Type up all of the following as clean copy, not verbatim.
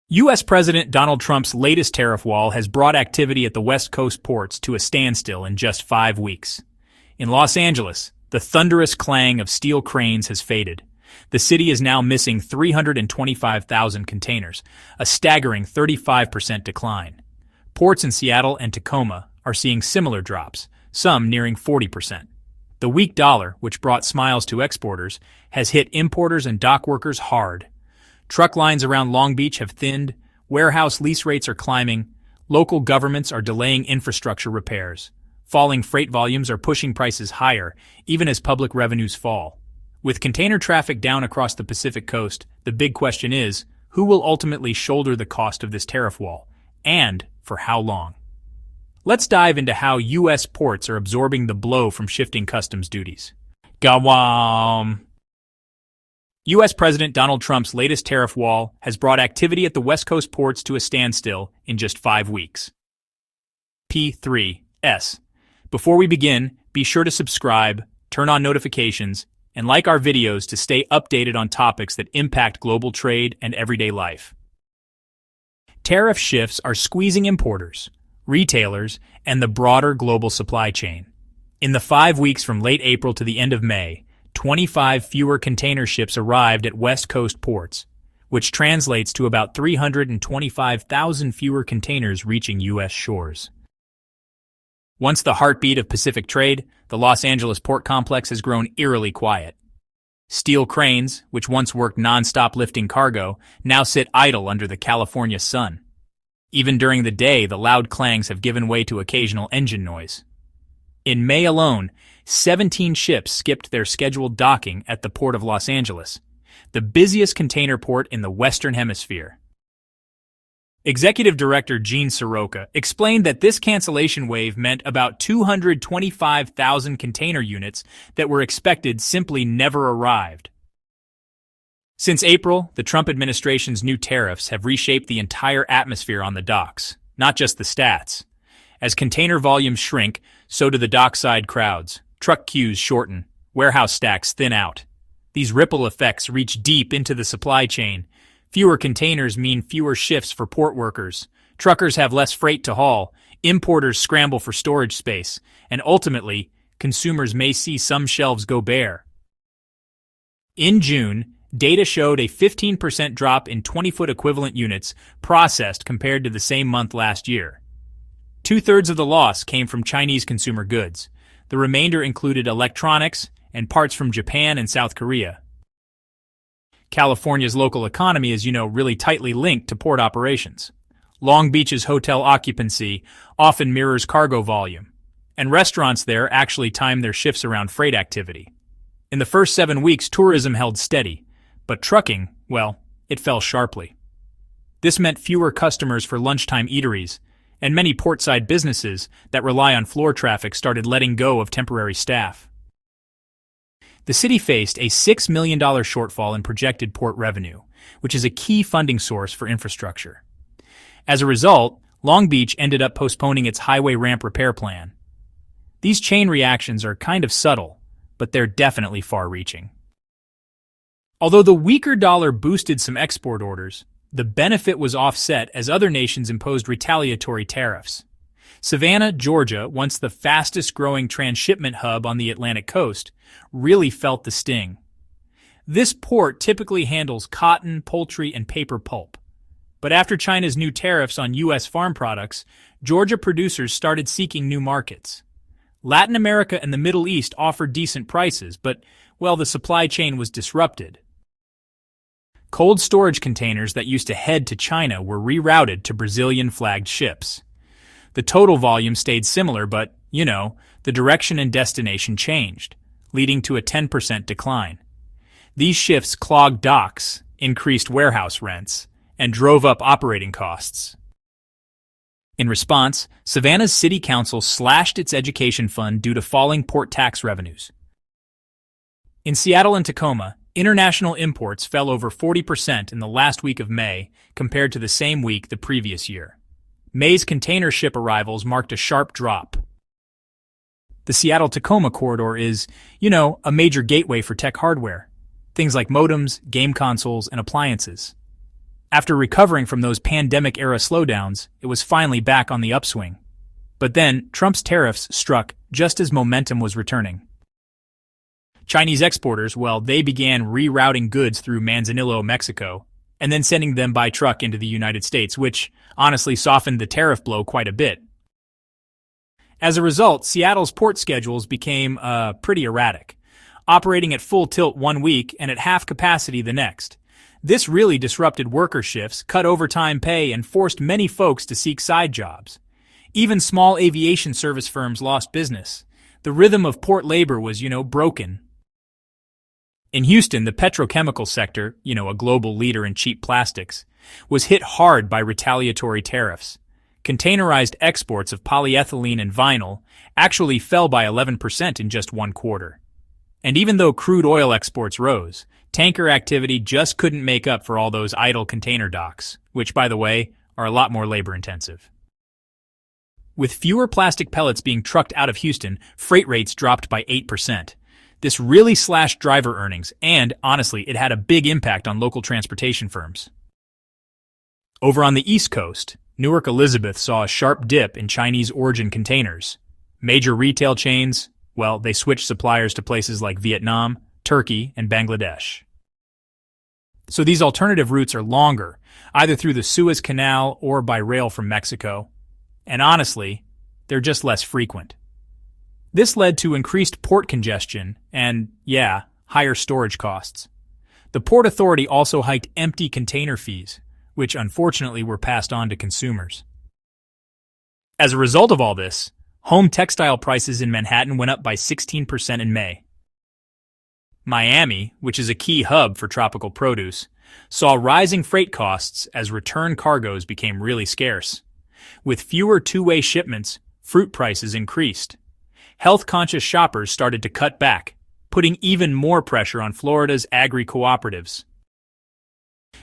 U.S. President Donald Trump's latest tariff wall has brought activity at the West Coast ports to a standstill in just 5 weeks. In Los Angeles, the thunderous clang of steel cranes has faded. The city is now missing 325,000 containers, a staggering 35% decline. Ports in Seattle and Tacoma are seeing similar drops, some nearing 40%. The weak dollar, which brought smiles to exporters, has hit importers and dock workers hard. Truck lines around Long Beach have thinned, warehouse lease rates are climbing, local governments are delaying infrastructure repairs. Falling freight volumes are pushing prices higher, even as public revenues fall. With container traffic down across the Pacific coast, the big question is, who will ultimately shoulder the cost of this tariff wall, and for how long? Let's dive into how U.S. ports are absorbing the blow from shifting customs duties. Gawam! U.S. President Donald Trump's latest tariff wall has brought activity at the West Coast ports to a standstill in just 5 weeks. P3S. Before we begin, be sure to subscribe, turn on notifications, and like our videos to stay updated on topics that impact global trade and everyday life. Tariff shifts are squeezing importers, retailers, and the broader global supply chain. In the 5 weeks from late April to the end of May, 25 fewer container ships arrived at West Coast ports, which translates to about 325,000 fewer containers reaching U.S. shores. Once the heartbeat of Pacific trade, the Los Angeles port complex has grown eerily quiet. Steel cranes, which once worked non-stop lifting cargo, now sit idle under the California sun. Even during the day, the loud clangs have given way to occasional engine noise. In May alone, 17 ships skipped their scheduled docking at the Port of Los Angeles, the busiest container port in the Western Hemisphere. Executive Director Gene Soroka explained that this cancellation wave meant about 225,000 container units that were expected simply never arrived. Since April, the Trump administration's new tariffs have reshaped the entire atmosphere on the docks, not just the stats. As container volumes shrink, so do the dockside crowds. Truck queues shorten, warehouse stacks thin out. These ripple effects reach deep into the supply chain. Fewer containers mean fewer shifts for port workers. Truckers have less freight to haul. Importers scramble for storage space. And ultimately, consumers may see some shelves go bare. In June, data showed a 15% drop in 20-foot equivalent units processed compared to the same month last year. 2/3 of the loss came from Chinese consumer goods. The remainder included electronics and parts from Japan and South Korea. California's local economy is, really tightly linked to port operations. Long Beach's hotel occupancy often mirrors cargo volume, and restaurants there actually time their shifts around freight activity. In the first 7 weeks, tourism held steady, but trucking, it fell sharply. This meant fewer customers for lunchtime eateries, and many portside businesses that rely on floor traffic started letting go of temporary staff. The city faced a $6 million shortfall in projected port revenue, which is a key funding source for infrastructure. As a result, Long Beach ended up postponing its highway ramp repair plan. These chain reactions are kind of subtle, but they're definitely far-reaching. Although the weaker dollar boosted some export orders, the benefit was offset as other nations imposed retaliatory tariffs. Savannah, Georgia, once the fastest-growing transshipment hub on the Atlantic coast, really felt the sting. This port typically handles cotton, poultry, and paper pulp. But after China's new tariffs on U.S. farm products, Georgia producers started seeking new markets. Latin America and the Middle East offered decent prices, but, the supply chain was disrupted. Cold storage containers that used to head to China were rerouted to Brazilian-flagged ships. The total volume stayed similar, but, the direction and destination changed, leading to a 10% decline. These shifts clogged docks, increased warehouse rents, and drove up operating costs. In response, Savannah's city council slashed its education fund due to falling port tax revenues. In Seattle and Tacoma, international imports fell over 40% in the last week of May compared to the same week the previous year. May's container ship arrivals marked a sharp drop. The Seattle-Tacoma corridor is, a major gateway for tech hardware. Things like modems, game consoles, and appliances. After recovering from those pandemic-era slowdowns, it was finally back on the upswing. But then, Trump's tariffs struck just as momentum was returning. Chinese exporters, well, they began rerouting goods through Manzanillo, Mexico, and then sending them by truck into the United States, which honestly softened the tariff blow quite a bit. As a result, Seattle's port schedules became pretty erratic, operating at full tilt one week and at half capacity the next. This really disrupted worker shifts, cut overtime pay, and forced many folks to seek side jobs. Even small aviation service firms lost business. The rhythm of port labor was, broken. In Houston, the petrochemical sector, a global leader in cheap plastics, was hit hard by retaliatory tariffs. Containerized exports of polyethylene and vinyl actually fell by 11% in just one quarter. And even though crude oil exports rose, tanker activity just couldn't make up for all those idle container docks, which, by the way, are a lot more labor-intensive. With fewer plastic pellets being trucked out of Houston, freight rates dropped by 8%. This really slashed driver earnings, and, honestly, it had a big impact on local transportation firms. Over on the East Coast, Newark Elizabeth saw a sharp dip in Chinese origin containers. Major retail chains, well, they switched suppliers to places like Vietnam, Turkey, and Bangladesh. So these alternative routes are longer, either through the Suez Canal or by rail from Mexico. And honestly, they're just less frequent. This led to increased port congestion and, higher storage costs. The Port Authority also hiked empty container fees, which unfortunately were passed on to consumers. As a result of all this, home textile prices in Manhattan went up by 16% in May. Miami, which is a key hub for tropical produce, saw rising freight costs as return cargoes became really scarce. With fewer two-way shipments, fruit prices increased. Health-conscious shoppers started to cut back, putting even more pressure on Florida's agri-cooperatives.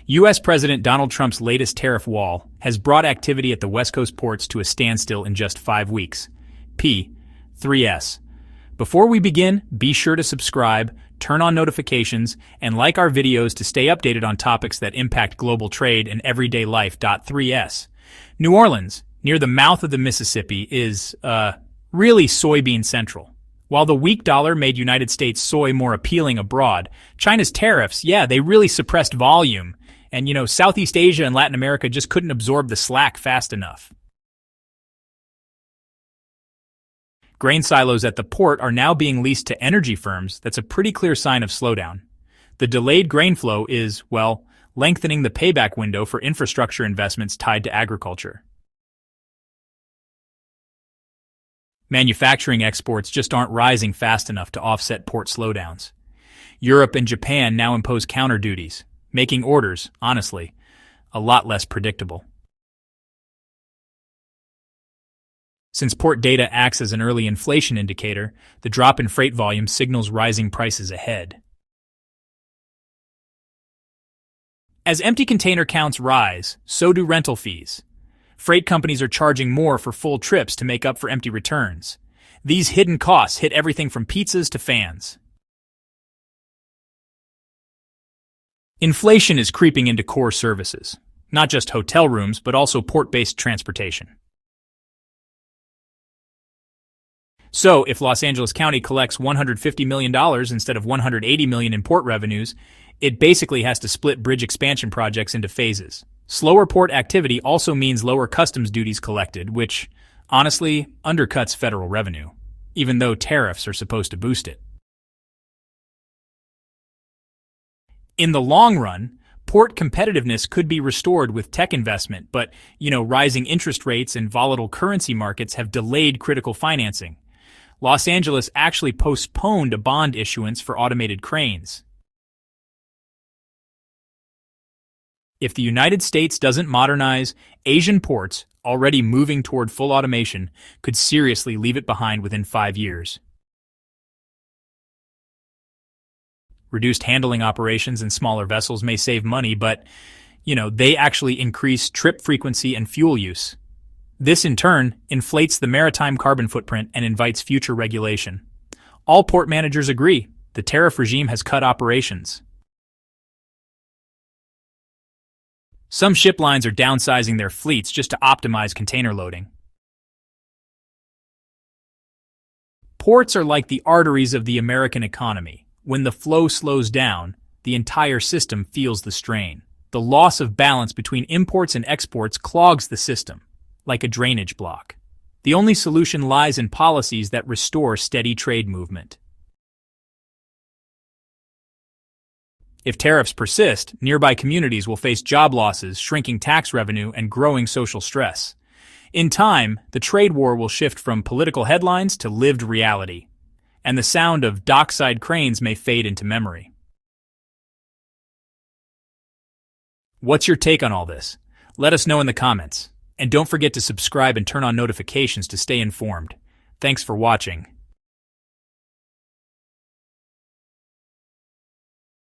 U.S. President Donald Trump's latest tariff wall has brought activity at the West Coast ports to a standstill in just 5 weeks. P3S. Before we begin, be sure to subscribe, turn on notifications, and like our videos to stay updated on topics that impact global trade and everyday life. 3S. New Orleans, near the mouth of the Mississippi, is, really soybean central. While the weak dollar made United States soy more appealing abroad, China's tariffs, they really suppressed volume. And, Southeast Asia and Latin America just couldn't absorb the slack fast enough. Grain silos at the port are now being leased to energy firms. That's a pretty clear sign of slowdown. The delayed grain flow is, lengthening the payback window for infrastructure investments tied to agriculture. Manufacturing exports just aren't rising fast enough to offset port slowdowns. Europe and Japan now impose counter duties, making orders, honestly, a lot less predictable. Since port data acts as an early inflation indicator, the drop in freight volume signals rising prices ahead. As empty container counts rise, so do rental fees. Freight companies are charging more for full trips to make up for empty returns. These hidden costs hit everything from pizzas to fans. Inflation is creeping into core services, not just hotel rooms, but also port-based transportation. So, if Los Angeles County collects $150 million instead of $180 million in port revenues, it basically has to split bridge expansion projects into phases. Slower port activity also means lower customs duties collected, which, honestly, undercuts federal revenue, even though tariffs are supposed to boost it. In the long run, port competitiveness could be restored with tech investment, but, rising interest rates and volatile currency markets have delayed critical financing. Los Angeles actually postponed a bond issuance for automated cranes. If the United States doesn't modernize, Asian ports, already moving toward full automation, could seriously leave it behind within 5 years. Reduced handling operations and smaller vessels may save money, but, they actually increase trip frequency and fuel use. This, in turn, inflates the maritime carbon footprint and invites future regulation. All port managers agree, the tariff regime has cut operations. Some ship lines are downsizing their fleets just to optimize container loading. Ports are like the arteries of the American economy. When the flow slows down, the entire system feels the strain. The loss of balance between imports and exports clogs the system, like a drainage block. The only solution lies in policies that restore steady trade movement. If tariffs persist, nearby communities will face job losses, shrinking tax revenue, and growing social stress. In time, the trade war will shift from political headlines to lived reality, and the sound of dockside cranes may fade into memory. What's your take on all this? Let us know in the comments. And don't forget to subscribe and turn on notifications to stay informed. Thanks for watching.